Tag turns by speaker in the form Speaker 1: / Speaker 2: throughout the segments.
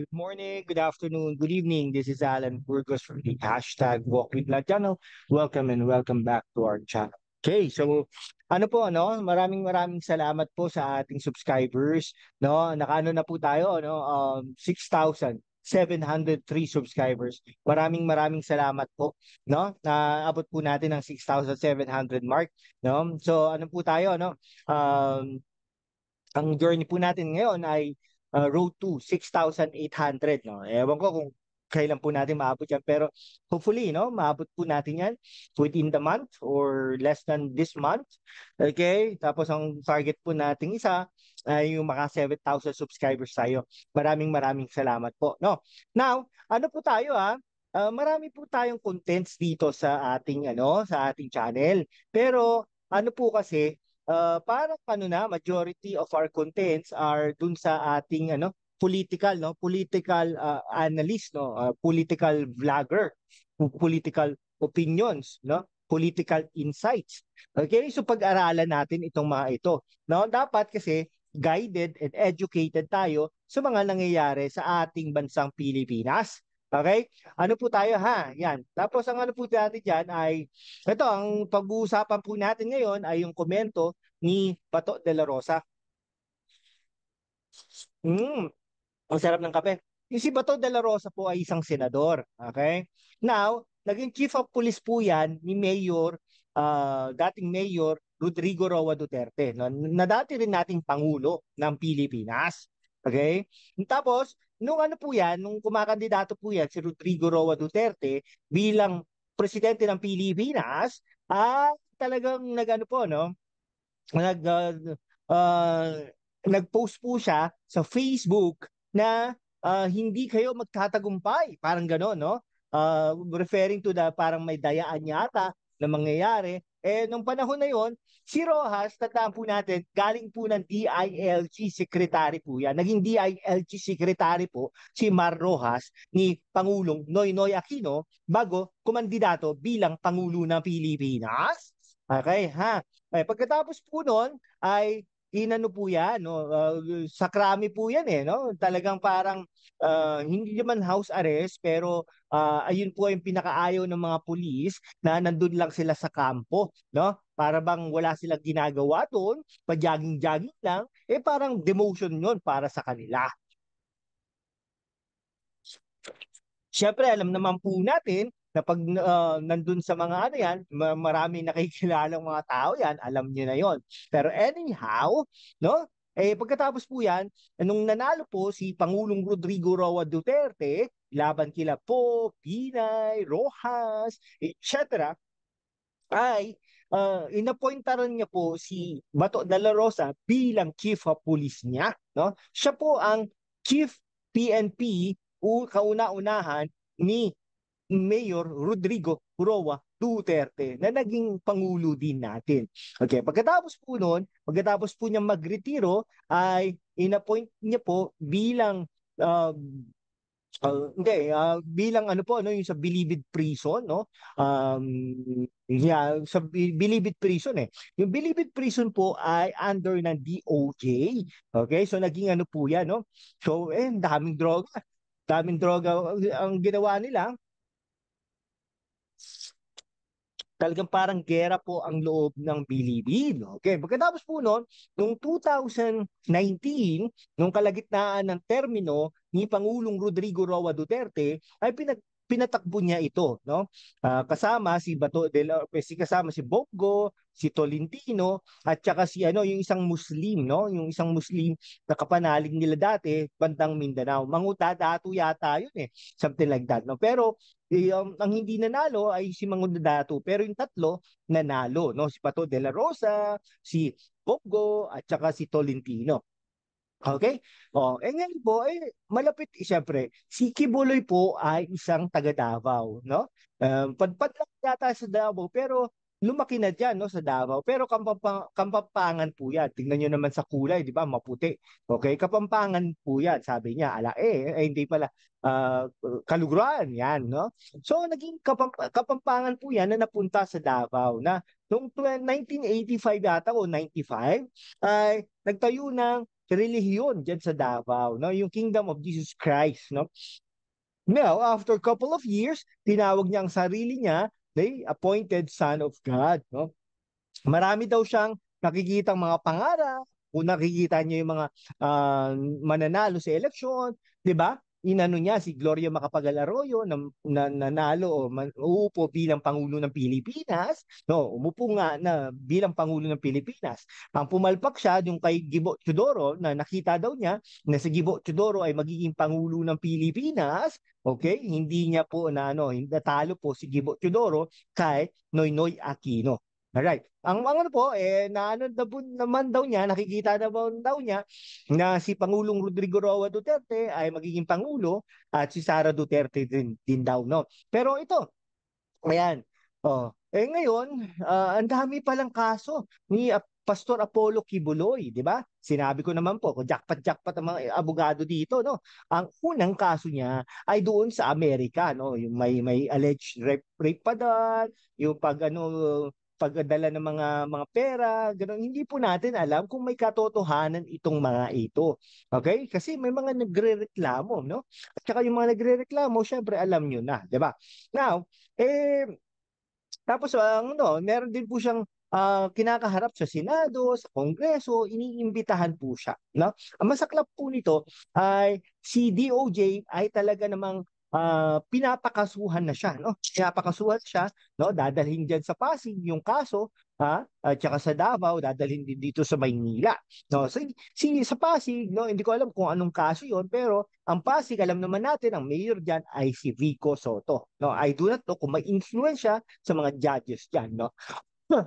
Speaker 1: Good morning, good afternoon, good evening. This is Alan Burgos from the hashtag Walk with Blood channel. Welcome and welcome back to our channel. Okay, so maraming salamat po sa ating subscribers. No, nakaano na po tayo, 6,703 subscribers. Maraming salamat po, no? Naabot po natin ang 6,700 mark, no? So ano po tayo, no? Um, ang journey po natin ngayon ay road to 6,800, no? Ewan ko kung kailan po natin maabot yan, pero hopefully, no, maabot po natin yan within the month or less than this month. Okay? Tapos ang target po nating isa ay yung maka 7,000 subscribers tayo. Maraming salamat po, no? Now, ano po tayo ha? Marami po tayong contents dito sa ating channel. Pero ano po kasi, parang majority of our contents are dun sa ating political analyst, no, political vlogger, political opinions, no, political insights. Okay, so pag-aralan natin itong mga ito, no? Dapat kasi guided and educated tayo sa mga nangyayari sa ating bansang Pilipinas. Okay? Ano po tayo ha? Yan. Tapos ang ano po natin diyan ay ito, ang pag-uusapan po natin ngayon ay yung komento ni Bato de la Rosa. Mm, ang sarap ng kape. Yung si Bato de la Rosa po ay isang senador. Okay? Now, naging chief of police po yan ni dating Mayor Rodrigo Roa Duterte, no? Na dati rin nating Pangulo ng Pilipinas. Okay? Tapos, nung ano po yan, nung kumakandidato po yan si Rodrigo Roa Duterte bilang presidente ng Pilipinas, talagang nagano po, no? nag uh, uh, Nag-post po siya sa Facebook na hindi kayo magtatagumpay, parang gano'n, no? Referring to the parang may dayaan yata na mangyayari. Nung panahon na yon, si Rojas, tandaan po natin, galing po ng DILG secretary po yan. Naging DILG secretary po si Mar Rojas ni Pangulong Noynoy Aquino bago kumandidato bilang Pangulo ng Pilipinas. Okay, ha? Pagkatapos po noon ay inano po yan, no? Sa krami po yan no? Talagang parang hindi naman house arrest pero ayun po yung pinakaayaw ng mga pulis na nandun lang sila sa kampo, no? Para bang wala silang ginagawa doon, pa-jogging-jogging lang, parang demotion yon para sa kanila. Siyempre, alam naman po natin na pag nandun sa mga ano yan, marami nakikilalang mga tao yan, alam niyo na yon. Pero anyhow, no? Pagkatapos po yan, nung nanalo po si Pangulong Rodrigo Roa Duterte, laban kila po, Binay, Rojas, etc., ay inappointaran niya po si Bato de la Rosa bilang chief of police niya, no? Siya po ang chief PNP kauna-unahan ni Mayor Rodrigo Roa Duterte na naging pangulo din natin. Okay, pagkatapos po niya magretiro ay inappoint niya po bilang hindi, bilang ano po, ano yung sa Bilibid Prison, no? Yeah, sa Bilibid Prison eh. Yung Bilibid Prison po ay under ng DOJ. Okay, so naging ano po yan, no? So, daming droga. Daming droga ang ginawa nila. Talagang parang gera po ang loob ng Bilibid. Okay, pagkatapos po noon, noong 2019, nung kalagitnaan ng termino ni Pangulong Rodrigo Roa Duterte, ay pinatakbo niya ito, no? Kasama si Bongo, si Tolentino, at saka si yung isang Muslim, no? Yung isang Muslim na kapanalig nila dati, bandang Mindanao. Mangudadato yata yun something like that, no? Pero ang hindi nanalo ay si Mangudadato, pero yung tatlo nanalo, no? Si Pato de la Rosa, si Bongo, at saka si Tolentino. Okay? Ngayon po, malapit, siyempre, si Kibuloy po ay isang taga Davao, no? Padpad lang yata sa Davao, pero lumaki na dyan, no, sa Davao. Pero Kapampangan po yan. Tingnan nyo naman sa kulay, di ba? Maputi. Okay? Kapampangan po yan, sabi niya. Hindi pala. Uh, Kaluguran, yan, no? So, naging Kapampangan po yan na napunta sa Davao na noong 1985 yata o 95 ay nagtayo ng relihiyon diyan sa Davao, no? Yung Kingdom of Jesus Christ, no? Now, after a couple of years, tinawag niya ang sarili niya the appointed son of God, no? Marami daw siyang nakikitang mga pangarap, kung nakikita niyo yung mga mananalo sa eleksyon, 'di ba? Inano niya si Gloria Macapagal Arroyo na nanalo o uupo bilang Pangulo ng Pilipinas, no, umupo nga na bilang Pangulo ng Pilipinas. Ang pumalpak siya yung kay Gibo Teodoro na nakita daw niya na si Gibo Teodoro ay magiging Pangulo ng Pilipinas, okay? Hindi niya po na ano, natalo po si Gibo Teodoro kay Noynoy Aquino. Alright. Ang ano po, naano na po naman daw niya, nakikita naman daw niya na si Pangulong Rodrigo Roa Duterte ay magiging Pangulo at si Sara Duterte din daw, no? Pero ito, ayan. Oh, ngayon, ang dami palang kaso ni Pastor Apollo Kibuloy, 'di ba? Sinabi ko naman po, kung jackpot ang mga abogado dito, no. Ang unang kaso niya ay doon sa Amerika, no, yung may alleged rape pa doon, yung pagdala ng mga pera, ganun. Hindi po natin alam kung may katotohanan itong mga ito. Okay? Kasi may mga nagrereklamo, no? At saka yung mga nagrereklamo, syempre alam nyo na, 'di ba? Now, eh tapos ang ano, meron din po siyang kinakaharap sa Senado, sa Kongreso, iniimbitahan po siya, no? Ang masaklap po nito ay si DOJ ay talaga namang pinapakasuhan na siya, no? Pinapakasuhan siya, no? Dadalhin diyan sa Pasig yung kaso, at saka sa Davao, dadalhin din dito sa Maynila. No, so, sa Pasig, no, hindi ko alam kung anong kaso 'yon, pero ang Pasig, alam naman natin, ang mayor diyan ay si Vico Soto. No, I do not know kung may influensya sa mga judges diyan, no.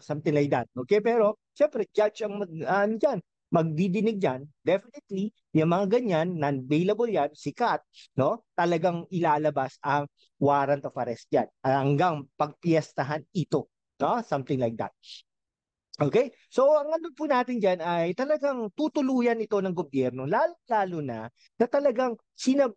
Speaker 1: Something like that. Okay, pero syempre judge ang dyan, magdidinig diyan. Definitely, yung mga ganyan, non-bailable yan, sikat, no? Talagang ilalabas ang warrant of arrest diyan hanggang pagpiestahan ito, no? Something like that. Okay? So, ang ano po natin dyan ay talagang tutuluyan ito ng gobyerno, lalo na talagang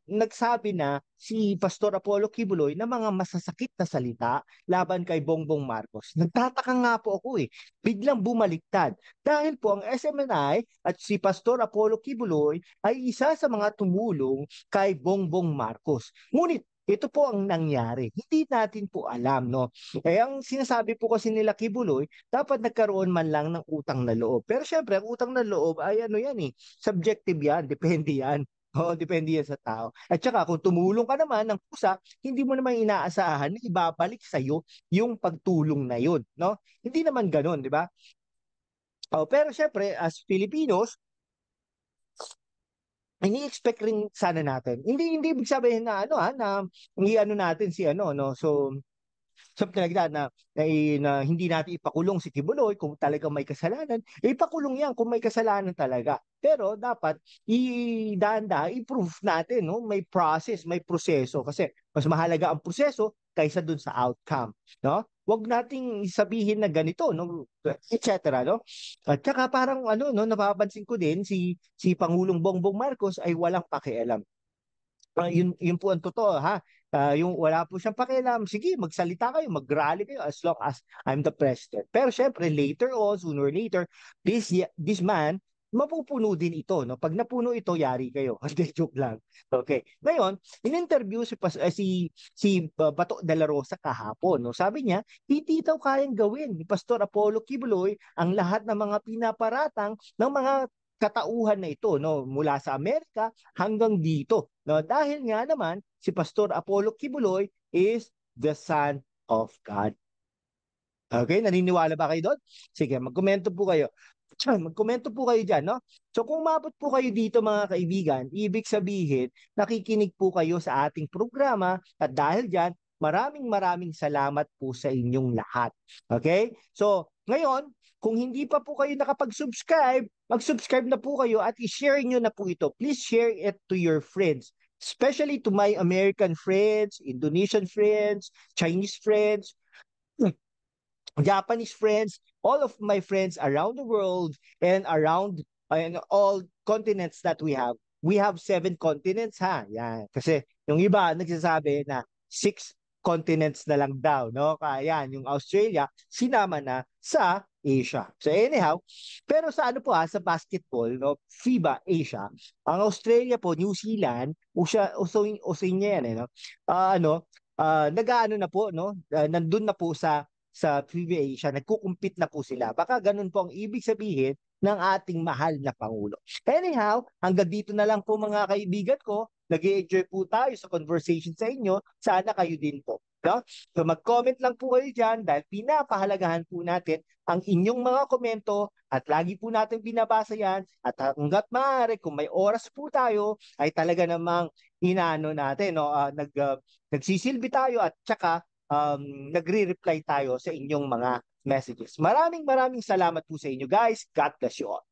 Speaker 1: nagsabi na si Pastor Apollo Kibuloy na mga masasakit na salita laban kay Bongbong Marcos. Nagtataka nga po ako biglang bumaliktad. Dahil po ang SMNI at si Pastor Apollo Kibuloy ay isa sa mga tumulong kay Bongbong Marcos. Ngunit ito po ang nangyari. Hindi natin po alam, no? Ang sinasabi po kasi nila Kibuloy, dapat nagkaroon man lang ng utang na loob. Pero syempre, ang utang na loob ay ano yan subjective yan, depende yan. Oo, depende yan sa tao. At saka kung tumulong ka naman ng kusa, hindi mo naman inaasahan na ibabalik sa iyo yung pagtulong na yun, no? Hindi naman ganoon, di ba? Oh, pero syempre, as Filipinos, ini-expect rin sana natin. Hindi ibig sabihin na na i-ano natin si ano, no. So something like that na hindi natin ipakulong si Kibuloy kung talagang may kasalanan. Ipakulong yan kung may kasalanan talaga. Pero dapat i-prove natin, no? May process, may proseso kasi mas mahalaga ang proseso kaysa dun sa outcome, no? Wag nating sabihin na ganito, no? etc. no? At saka parang no, napapansin ko din si Pangulong Bongbong Marcos ay walang pakialam. Yun po ang totoo, ha. Yung wala po siyang pakialam, sige, magsalita kayo, mag-rally kayo as long as I'm the president. Pero syempre, later on, sooner or later, this man, mapupuno din ito, no? Pag napuno ito, yari kayo. Hindi, joke lang. Okay. Ngayon, in-interview si Bato de la Rosa kahapon, no? Sabi niya, hindi daw kayang gawin ni Pastor Apollo Kibuloy ang lahat ng mga pinaparatang ng mga katauhan na ito, no, mula sa Amerika hanggang dito, no, dahil nga naman si Pastor Apollo Kibuloy is the Son of God. Okay, naniniwala ba kayo doon? Sige, magkomento po kayo. Magkomento po kayo dyan, no? So kung mabot po kayo dito mga kaibigan, ibig sabihin, nakikinig po kayo sa ating programa at dahil dyan, maraming salamat po sa inyong lahat. Okay? So, ngayon, kung hindi pa po kayo nakapag-subscribe, mag-subscribe na po kayo at i-share nyo na po ito. Please share it to your friends, especially to my American friends, Indonesian friends, Chinese friends, Japanese friends, all of my friends around the world and around and all continents that we have. We have 7 continents, ha. Yan. Kasi yung iba nagsasabi na 6 continents na lang daw, no? Kaya yan, yung Australia sinama na sa Asia. So anyhow, pero sa ano po sa basketball, no, FIBA Asia, ang Australia po, New Zealand, Oceania yan no. Nag-aano na po no, nandun na po sa FIBA Asia, nagkukumpit na po sila. Baka ganun po ang ibig sabihin ng ating mahal na Pangulo. Anyhow, hanggang dito na lang po mga kaibigan ko. Nag-enjoy po tayo sa conversation sa inyo. Sana kayo din po. No? So mag-comment lang po kayo dyan dahil pinapahalagahan po natin ang inyong mga komento at lagi po natin binabasa yan at hanggat maaari kung may oras po tayo ay talaga namang inaano natin no nagsisilbi tayo at tsaka nagre-reply tayo sa inyong mga messages. Maraming salamat po sa inyo guys. God bless you all.